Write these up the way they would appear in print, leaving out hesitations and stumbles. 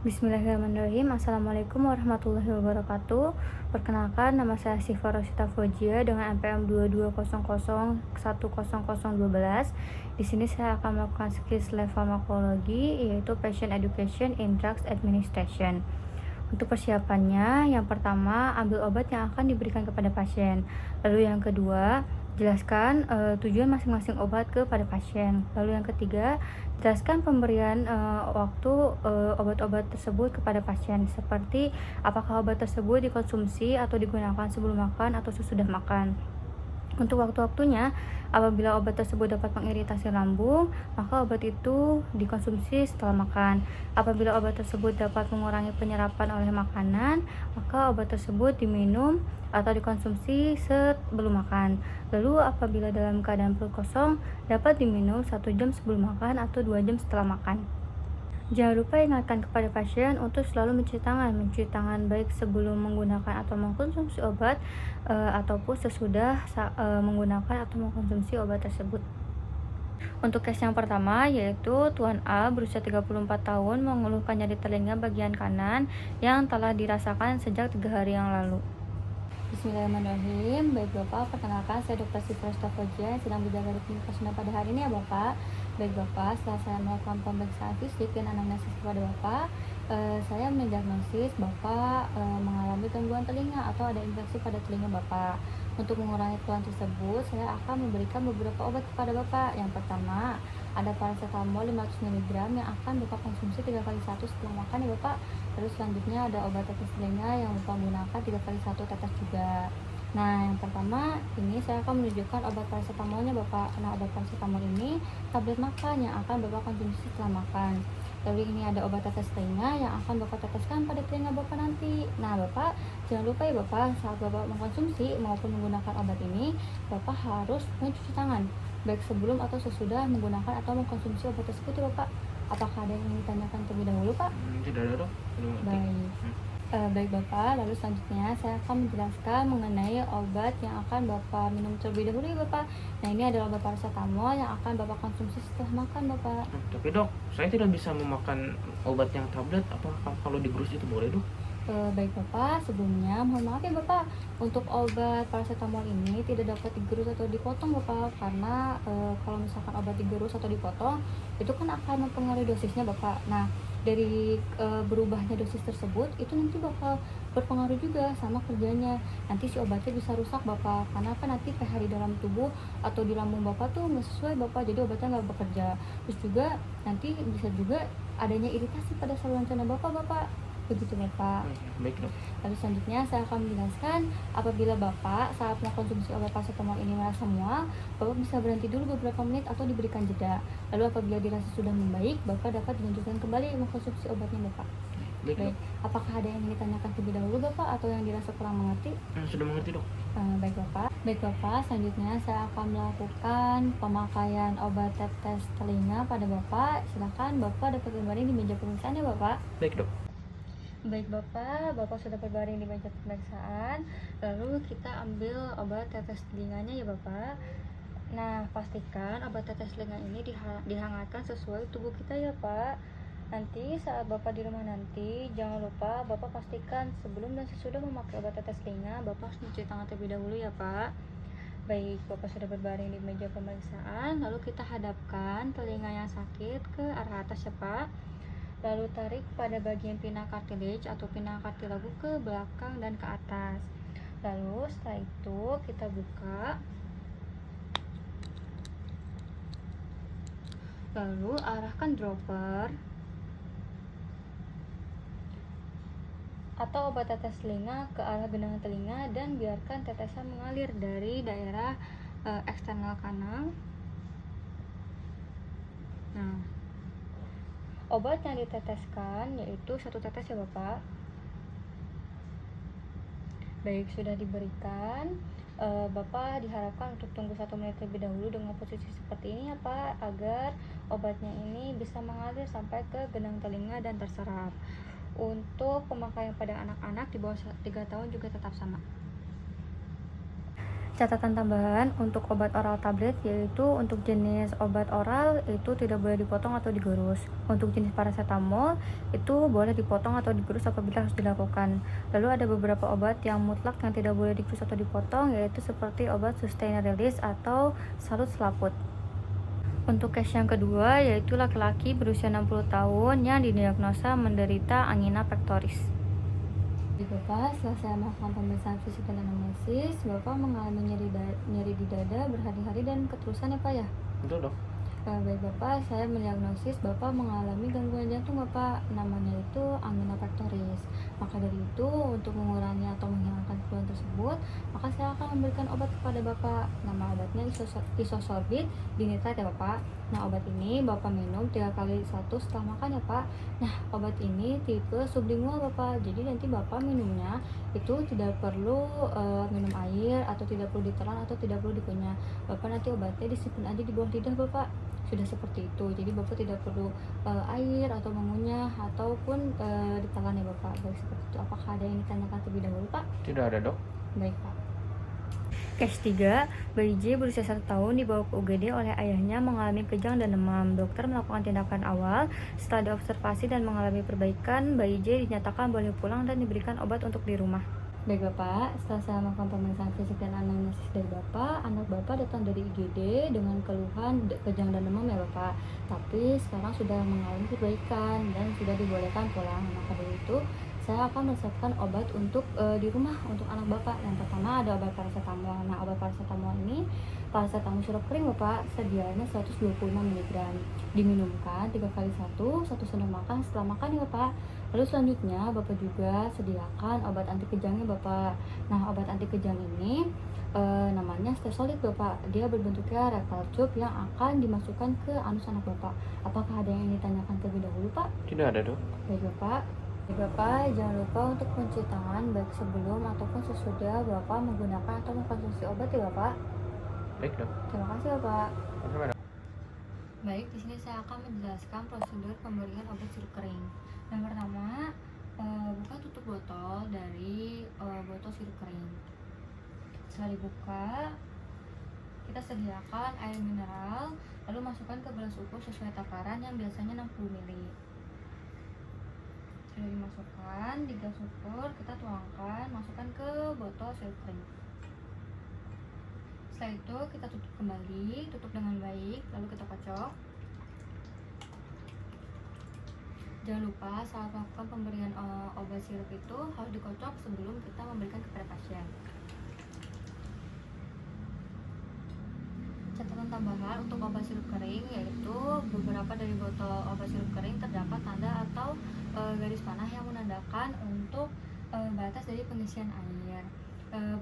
Bismillahirrahmanirrahim. Assalamualaikum warahmatullahi wabarakatuh. Perkenalkan, nama saya Syifa Rosyita Fauzia dengan NPM 2200100012. Di sini saya akan melakukan skill farmakologi, yaitu Patient Education in Drugs Administration. Untuk persiapannya, yang pertama, ambil obat yang akan diberikan kepada pasien. Lalu yang kedua, jelaskan tujuan masing-masing obat kepada pasien. Lalu yang ketiga, jelaskan pemberian waktu obat-obat tersebut kepada pasien, seperti apakah obat tersebut dikonsumsi atau digunakan sebelum makan atau sesudah makan. Untuk waktu-waktunya, apabila obat tersebut dapat mengiritasi lambung, maka obat itu dikonsumsi setelah makan. Apabila obat tersebut dapat mengurangi penyerapan oleh makanan, maka obat tersebut diminum atau dikonsumsi sebelum makan. Lalu apabila dalam keadaan perut kosong, dapat diminum 1 jam sebelum makan atau 2 jam setelah makan. Jangan lupa ingatkan kepada pasien untuk selalu mencuci tangan baik sebelum menggunakan atau mengkonsumsi obat ataupun sesudah menggunakan atau mengkonsumsi obat tersebut. Untuk case yang pertama, yaitu Tuan A berusia 34 tahun mengeluhkan nyeri telinga bagian kanan yang telah dirasakan sejak 3 hari yang lalu. Bismillahirrahmanirrahim. Baik Bapak, perkenalkan saya Dr. Sifra Stafodja yang sedang berjaga di klinik Kasuna pada hari ini ya Bapak. Baik Bapak, setelah saya melakukan pemeriksaan fisik dan anamnesis kepada Bapak, saya mendiagnosis Bapak mengalami gangguan telinga atau ada infeksi pada telinga Bapak. Untuk mengurangi keluhan tersebut, saya akan memberikan beberapa obat kepada Bapak. Yang pertama, ada paracetamol 500 mg yang akan Bapak konsumsi 3 kali 1 setelah makan ya Bapak. Terus selanjutnya ada obat tetes telinga yang Bapak gunakan 3 kali 1 tetes juga. Nah, yang pertama ini saya akan menunjukkan obat paracetamolnya Bapak. Nah, obat paracetamol ini tablet makan yang akan Bapak konsumsi setelah makan. Lalu ini ada obat tetes telinga yang akan Bapak teteskan pada telinga Bapak nanti. Nah, Bapak jangan lupa ya Bapak, saat Bapak mengkonsumsi maupun menggunakan obat ini, Bapak harus mencuci tangan baik sebelum atau sesudah menggunakan atau mengkonsumsi obat tersebut ya Bapak. Apakah ada yang ingin ditanyakan terlebih dahulu Pak? Tidak ada dok, belum ngerti. Baik. Baik Bapak, lalu selanjutnya saya akan menjelaskan mengenai obat yang akan Bapak minum terlebih dahulu ya Bapak. Nah, ini adalah obat paracetamol yang akan Bapak konsumsi setelah makan Bapak. Tapi dok, saya tidak bisa memakan obat yang tablet. Apakah kalau digerus itu boleh dok? Baik Bapak, sebelumnya mohon maaf ya Bapak, untuk obat paracetamol ini tidak dapat digerus atau dipotong Bapak, karena kalau misalkan obat digerus atau dipotong itu kan akan mempengaruhi dosisnya Bapak. Nah, dari berubahnya dosis tersebut itu nanti bakal berpengaruh juga sama kerjanya. Nanti si obatnya bisa rusak Bapak, karena kan nanti pH di dalam tubuh atau di lambung Bapak tuh nggak sesuai Bapak, jadi obatnya nggak bekerja. Terus juga nanti bisa juga adanya iritasi pada saluran cerna Bapak. Begitu Bapak. Baik dok. Lalu selanjutnya saya akan menjelaskan apabila Bapak saat mengkonsumsi obat paracetamol ini merasa mual, Bapak bisa berhenti dulu beberapa menit atau diberikan jeda. Lalu apabila dirasa sudah membaik, Bapak dapat dilanjutkan kembali mengkonsumsi obatnya Bapak. Baik. Apakah ada yang ingin ditanyakan terlebih dahulu Bapak atau yang dirasa kurang mengerti? Sudah mengerti dok. Baik Bapak. Baik Bapak, selanjutnya saya akan melakukan pemakaian obat tetes telinga pada Bapak. Silakan Bapak dapat berbaring di meja pemeriksaan ya Bapak. Baik dok. Baik Bapak sudah berbaring di meja pemeriksaan. Lalu kita ambil obat tetes telinganya ya Bapak. Nah, pastikan obat tetes telinga ini dihangatkan sesuai tubuh kita ya Pak. Nanti saat Bapak di rumah nanti, jangan lupa Bapak pastikan sebelum dan sesudah memakai obat tetes telinga, Bapak harus mencuci tangan terlebih dahulu ya Pak. Baik, Bapak sudah berbaring di meja pemeriksaan. Lalu kita hadapkan telinga yang sakit ke arah atas ya Pak. Lalu tarik pada bagian pinna cartilage atau pinna kartilagu ke belakang dan ke atas. Lalu setelah itu kita buka. Lalu arahkan dropper atau obat tetes telinga ke arah genangan telinga dan biarkan tetesan mengalir dari daerah eksternal kanal. Nah, obat yang diteteskan yaitu 1 tetes ya Bapak. Baik, sudah diberikan. Bapak diharapkan untuk tunggu 1 menit terlebih dahulu dengan posisi seperti ini ya Pak, agar obatnya ini bisa mengalir sampai ke genang telinga dan terserap. Untuk pemakaian pada anak-anak di bawah 3 tahun juga tetap sama. Catatan tambahan untuk obat oral tablet yaitu untuk jenis obat oral itu tidak boleh dipotong atau digerus. Untuk jenis paracetamol itu boleh dipotong atau digerus apabila harus dilakukan. Lalu ada beberapa obat yang mutlak yang tidak boleh digerus atau dipotong yaitu seperti obat sustained release atau salut selaput. Untuk case yang kedua yaitu laki-laki berusia 60 tahun yang didiagnosa menderita angina pectoris. Bapak, setelah saya melakukan pemeriksaan fisik dan anamnesis, Bapak mengalami nyeri di dada berhari-hari dan keterusan ya Pak ya? Betul dok. Baik Bapak, saya mendiagnosis Bapak mengalami gangguan jantung Bapak, namanya itu angina pectoris. Maka dari itu, untuk mengurangi atau menghilangkan keluhan tersebut, maka saya akan memberikan obat kepada Bapak. Nama obatnya isosorbit dinitrat ya Bapak. Nah, obat ini Bapak minum 3 kali 1 setelah makan ya Pak. Nah, obat ini tipe sublingual Bapak, jadi nanti Bapak minumnya itu tidak perlu minum air atau tidak perlu ditelan atau tidak perlu dikunyah. Bapak nanti obatnya disimpan aja di bawah lidah Bapak. Sudah seperti itu, jadi Bapak tidak perlu air atau mengunyah ataupun ditelan ya Bapak. Baik, seperti itu. Apakah ada yang ditanyakan terlebih dahulu Pak? Tidak ada dok. Baik Pak. Case 3, bayi J berusia 1 tahun dibawa ke UGD oleh ayahnya mengalami kejang dan demam. Dokter melakukan tindakan awal. Setelah diobservasi dan mengalami perbaikan, bayi J dinyatakan boleh pulang dan diberikan obat untuk di rumah. Baik Bapak, setelah saya melakukan pemeriksaan fisik dan anamnesis dari Bapak, anak Bapak datang dari IGD dengan keluhan kejang dan demam ya Bapak. Tapi sekarang sudah mengalami perbaikan dan sudah dibolehkan pulang. Maka dari itu, saya akan resepkan obat untuk di rumah untuk anak Bapak. Yang pertama ada obat paracetamol. Nah, obat paracetamol ini paracetamol sirup kering Bapak, sedianya 125 mg. Diminumkan 3 kali 1 sendok makan setelah makan ya Bapak. Lalu selanjutnya Bapak juga sediakan obat anti kejangnya Bapak. Nah, obat anti kejang ini namanya Stesolid Bapak. Dia berbentuknya rectal tube yang akan dimasukkan ke anus anak Bapak. Apakah ada yang ditanyakan terlebih dahulu Pak? Tidak ada dok. Baik Bapak. Bapak, jangan lupa untuk mencuci tangan baik sebelum ataupun sesudah Bapak menggunakan atau mengkonsumsi obat ya Bapak. Baik dok. Terima kasih Bapak. Sama dok. Baik, di sini saya akan menjelaskan prosedur pemberian obat sirup kering. Yang pertama, buka tutup botol dari botol sirup kering. Setelah dibuka, kita sediakan air mineral, lalu masukkan ke gelas ukur sesuai takaran yang biasanya 60 ml. Sudah dimasukkan di gelas ukur, kita tuangkan, masukkan ke botol sirup kering. Setelah itu kita tutup kembali, tutup dengan baik, lalu kita kocok. Jangan lupa saat melakukan pemberian obat sirup itu harus dikocok sebelum kita memberikan kepada pasien. Catatan tambahan untuk obat sirup kering yaitu beberapa dari botol obat sirup kering terdapat tanda atau garis panah yang menandakan untuk batas dari pengisian air.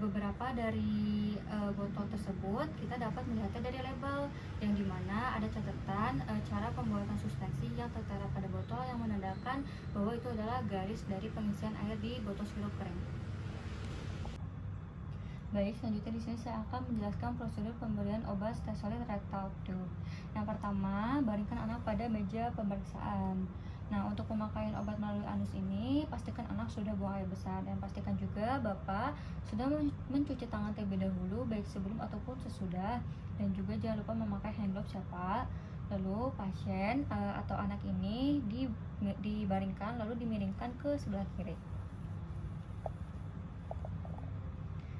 Beberapa dari botol tersebut kita dapat melihatnya dari label yang dimana ada catatan cara pembuatan suspensi yang tertera pada botol yang menandakan bahwa itu adalah garis dari pengisian air di botol sirup kering. Baik, selanjutnya di sini saya akan menjelaskan prosedur pemberian obat Stesolid rectal tube. Yang pertama, baringkan anak pada meja pemeriksaan. Nah, untuk pemakaian obat melalui anus ini, pastikan anak sudah buang air besar dan pastikan juga Bapak sudah mencuci tangan terlebih dahulu baik sebelum ataupun sesudah, dan juga jangan lupa memakai hand gloves ya Pak. Lalu pasien atau anak ini dibaringkan lalu dimiringkan ke sebelah kiri.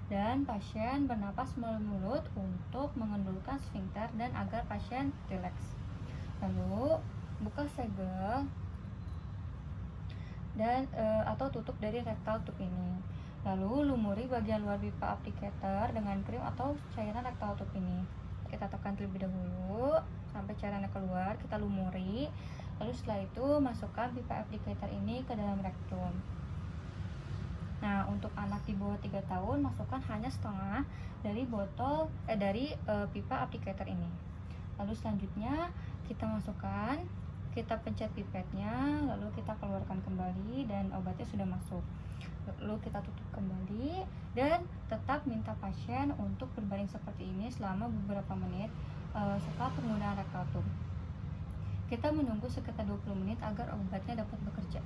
Dan pasien bernapas melalui mulut untuk mengendurkan sphincter dan agar pasien rileks. Lalu buka segel dan atau tutup dari rectal tube ini. Lalu lumuri bagian luar pipa applicator dengan krim atau cairan rectal tube ini. Kita tekan terlebih dahulu sampai cairannya keluar, kita lumuri. Lalu setelah itu masukkan pipa applicator ini ke dalam rektum. Nah, untuk anak di bawah 3 tahun masukkan hanya setengah dari pipa applicator ini. Lalu selanjutnya kita masukkan, kita pencet pipetnya, lalu kita keluarkan kembali dan obatnya sudah masuk. Lalu kita tutup kembali dan tetap minta pasien untuk berbaring seperti ini selama beberapa menit setelah penggunaan rectal tube. Kita menunggu sekitar 20 menit agar obatnya dapat bekerja.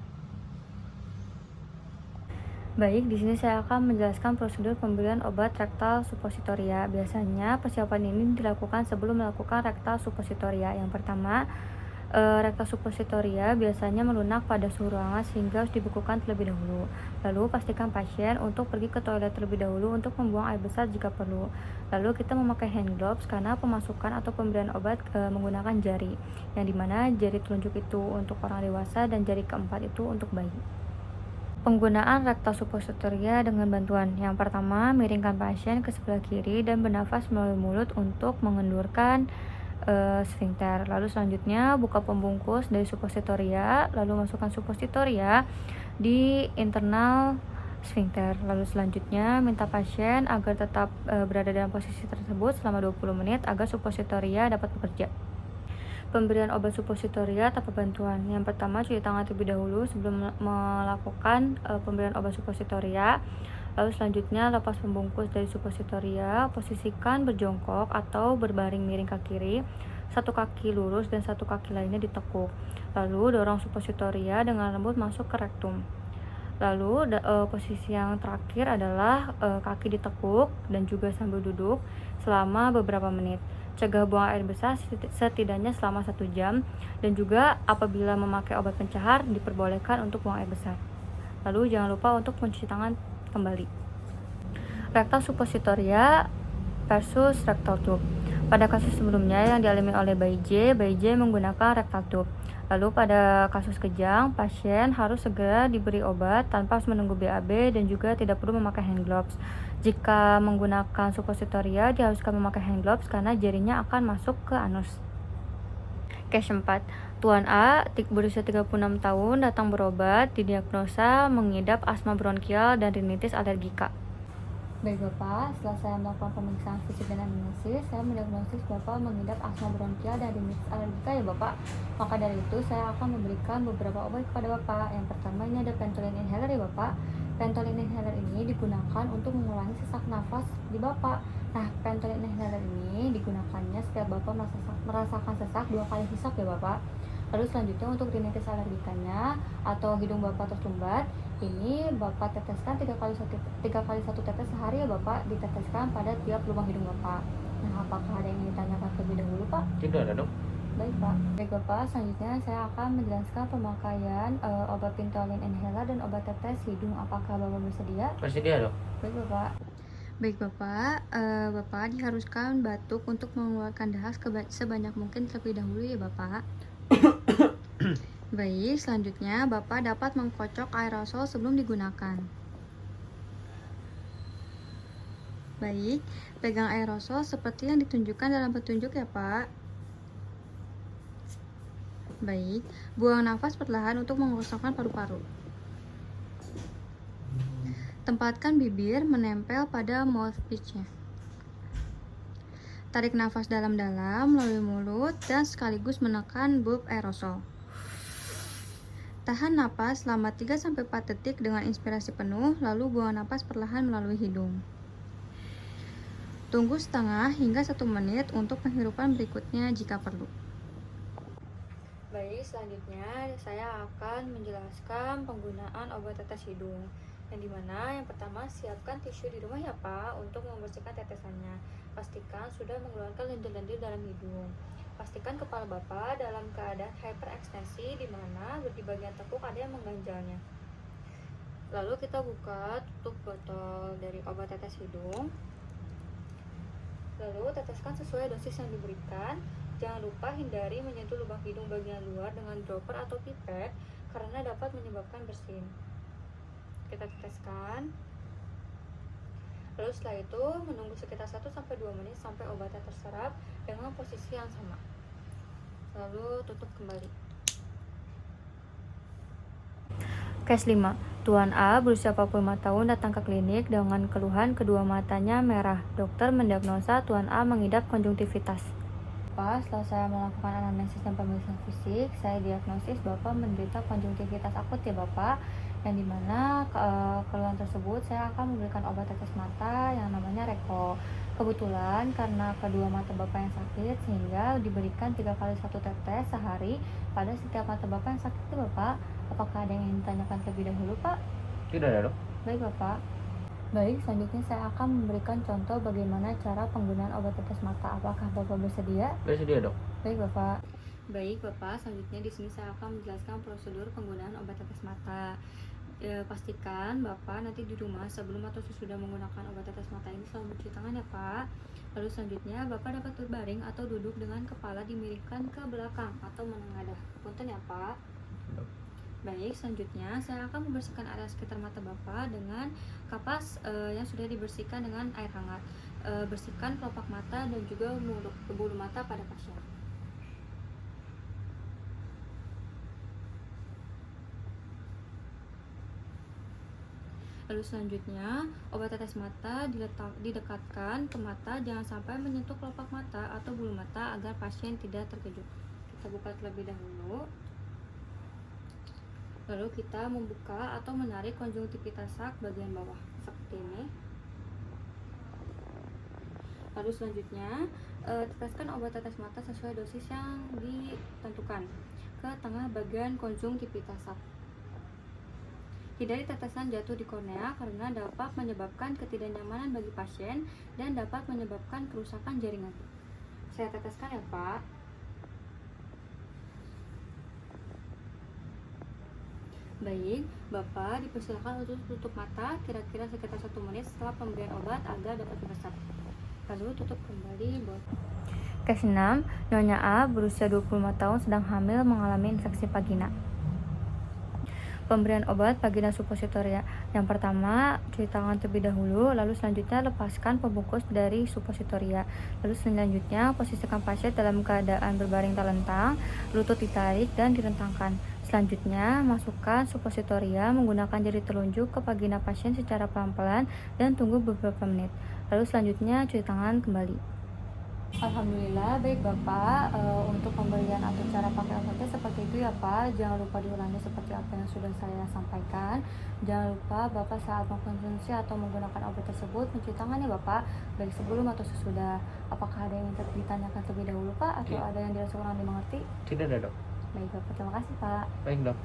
Baik, di sini saya akan menjelaskan prosedur pemberian obat rektal suppositoria. Biasanya persiapan ini dilakukan sebelum melakukan rektal suppositoria. Yang pertama, rektal suppositoria biasanya melunak pada suhu ruangan sehingga harus dibekukan terlebih dahulu. Lalu pastikan pasien untuk pergi ke toilet terlebih dahulu untuk membuang air besar jika perlu. Lalu kita memakai hand gloves karena pemasukan atau pemberian obat menggunakan jari, yang dimana jari telunjuk itu untuk orang dewasa dan jari keempat itu untuk bayi. Penggunaan rektal suppositoria dengan bantuan. Yang pertama, miringkan pasien ke sebelah kiri dan bernafas melalui mulut untuk mengendurkan sfinkter. Lalu selanjutnya, buka pembungkus dari suppositoria, lalu masukkan suppositoria di internal sfinkter. Lalu selanjutnya, minta pasien agar tetap berada dalam posisi tersebut selama 20 menit agar suppositoria dapat bekerja. Pemberian obat suppositoria tanpa bantuan. Yang pertama, cuci tangan terlebih dahulu sebelum melakukan pemberian obat suppositoria. Lalu selanjutnya, lepas pembungkus dari suppositoria, posisikan berjongkok atau berbaring miring ke kiri, satu kaki lurus dan satu kaki lainnya ditekuk. Lalu dorong suppositoria dengan lembut masuk ke rektum. Lalu posisi yang terakhir adalah kaki ditekuk dan juga sambil duduk selama beberapa menit. Cegah buang air besar setidaknya selama 1 jam, dan juga apabila memakai obat pencahar diperbolehkan untuk buang air besar. Lalu jangan lupa untuk mencuci tangan kembali. Rektal suppositoria versus rectal tube. Pada kasus sebelumnya yang dialami oleh bayi J menggunakan rectal tube. Lalu pada kasus kejang, pasien harus segera diberi obat tanpa harus menunggu BAB dan juga tidak perlu memakai hand gloves. Jika menggunakan suppositoria, diharuskan memakai hand gloves karena jarinya akan masuk ke anus. Case 4. Tuan A, berusia 36 tahun, datang berobat, didiagnosa mengidap asma bronkial dan rinitis alergika. Baik Bapak, setelah saya melakukan pemeriksaan fisik dan anamnesis, saya mendiagnosis Bapak mengidap asma bronkial dan rinitis alergika ya Bapak. Maka dari itu, saya akan memberikan beberapa obat kepada Bapak. Yang pertama ini ada Ventolin inhaler ya Bapak. Ventolin inhaler ini digunakan untuk mengurangi sesak nafas di Bapak. Nah, Ventolin inhaler ini digunakannya setiap Bapak merasakan sesak 2 kali sesak ya Bapak. Lalu selanjutnya untuk rinitis alergikanya atau hidung Bapak tersumbat, ini Bapak teteskan 3 kali 1 tetes sehari ya Bapak, diteteskan pada tiap lubang hidung Bapak. Nah, apakah ada yang ingin ditanyakan terlebih dahulu Pak? Tidak ada, Dok. Baik Pak. Baik Bapak, selanjutnya saya akan menjelaskan pemakaian obat Ventolin inhaler dan obat tetes hidung. Apakah Bapak bersedia? Bersedia, Dok. Baik Bapak. Baik Bapak, Bapak diharuskan batuk untuk mengeluarkan dahak sebanyak mungkin terlebih dahulu ya Bapak. Baik, selanjutnya Bapak dapat mengkocok aerosol sebelum digunakan. Baik, pegang aerosol seperti yang ditunjukkan dalam petunjuk ya Pak. Baik, buang nafas perlahan untuk mengosongkan paru-paru. Tempatkan bibir menempel pada mouthpiece-nya. Tarik nafas dalam-dalam melalui mulut dan sekaligus menekan bulb aerosol. Tahan napas selama 3-4 detik dengan inspirasi penuh, lalu buang napas perlahan melalui hidung. Tunggu setengah hingga 1 menit untuk penghirupan berikutnya jika perlu. Baik, selanjutnya saya akan menjelaskan penggunaan obat tetes hidung. Yang dimana yang pertama, siapkan tisu di rumah ya Pak untuk membersihkan tetesannya. Pastikan sudah mengeluarkan lendir-lendir dalam hidung. Pastikan kepala Bapak dalam keadaan hyperekstensi, di mana di bagian tekuk ada yang mengganjalnya. Lalu kita buka tutup botol dari obat tetes hidung. Lalu teteskan sesuai dosis yang diberikan. Jangan lupa hindari menyentuh lubang hidung bagian luar dengan dropper atau pipet karena dapat menyebabkan bersin. Kita teteskan. Lalu setelah itu menunggu sekitar 1-2 menit sampai obatnya terserap dengan posisi yang sama. Lalu tutup kembali. Case 5. Tuan A berusia 45 tahun datang ke klinik dengan keluhan kedua matanya merah. Dokter mendiagnosa Tuan A mengidap konjungtivitas. Setelah saya melakukan anamnesis dan pemeriksaan fisik, saya diagnosis Bapak menderita konjungtivitas akut ya Bapak, yang dimana keluhan tersebut saya akan memberikan obat tetes mata yang namanya Reko. Kebetulan karena kedua mata Bapak yang sakit, sehingga diberikan 3 kali 1 tetes sehari pada setiap mata Bapak yang sakit itu Bapak. Apakah ada yang ingin ditanyakan terlebih dahulu Pak? Tidak ada, Dok. Baik Bapak. Baik, selanjutnya saya akan memberikan contoh bagaimana cara penggunaan obat tetes mata. Apakah Bapak bersedia? Bersedia, Dok. Baik Bapak. Baik Bapak, selanjutnya di sini saya akan menjelaskan prosedur penggunaan obat tetes mata. Pastikan Bapak nanti di rumah sebelum atau sesudah menggunakan obat tetes mata ini selalu mencuci tangan ya Pak. Lalu selanjutnya Bapak dapat berbaring atau duduk dengan kepala dimiringkan ke belakang atau menengadah. Punten ya Pak. Baik, selanjutnya saya akan membersihkan area sekitar mata Bapak dengan kapas yang sudah dibersihkan dengan air hangat. Bersihkan kelopak mata dan juga bulu mata pada pasien. Lalu selanjutnya, obat tetes mata didekatkan ke mata, jangan sampai menyentuh kelopak mata atau bulu mata agar pasien tidak terkejut. Kita buka terlebih dahulu. Lalu kita membuka atau menarik konjungtivitas sak bagian bawah seperti ini. Lalu selanjutnya, teteskan obat tetes mata sesuai dosis yang ditentukan ke tengah bagian konjungtivitas sak. Hindari tetesan jatuh di kornea karena dapat menyebabkan ketidaknyamanan bagi pasien dan dapat menyebabkan kerusakan jaringan. Saya teteskan ya Pak. Baik, Bapak dipersilakan untuk tutup mata kira-kira sekitar 1 menit setelah pemberian obat agar dapat meresap. Lalu tutup kembali botol. Case 6, Nyonya A berusia 25 tahun sedang hamil mengalami infeksi vagina. Pemberian obat vagina suppositoria. Yang pertama, cuci tangan terlebih dahulu, lalu selanjutnya lepaskan pembungkus dari suppositoria. Lalu selanjutnya, posisikan pasien dalam keadaan berbaring terlentang, lutut ditarik dan direntangkan. Selanjutnya, masukkan suppositoria menggunakan jari telunjuk ke vagina pasien secara pelan-pelan dan tunggu beberapa menit. Lalu selanjutnya, cuci tangan kembali. Alhamdulillah, baik Bapak. Untuk pemberian atau cara pakai obatnya seperti itu ya Pak. Jangan lupa diulangi seperti apa yang sudah saya sampaikan. Jangan lupa Bapak saat mengkonsumsi atau menggunakan obat tersebut mencuci tangan ya Bapak, baik sebelum atau sesudah. Apakah ada yang ingin ditanyakan terlebih dahulu Pak, atau ada yang dirasa kurang dimengerti? Tidak ada, Dok. Baik Bapak, terima kasih Pak. Baik, Dok.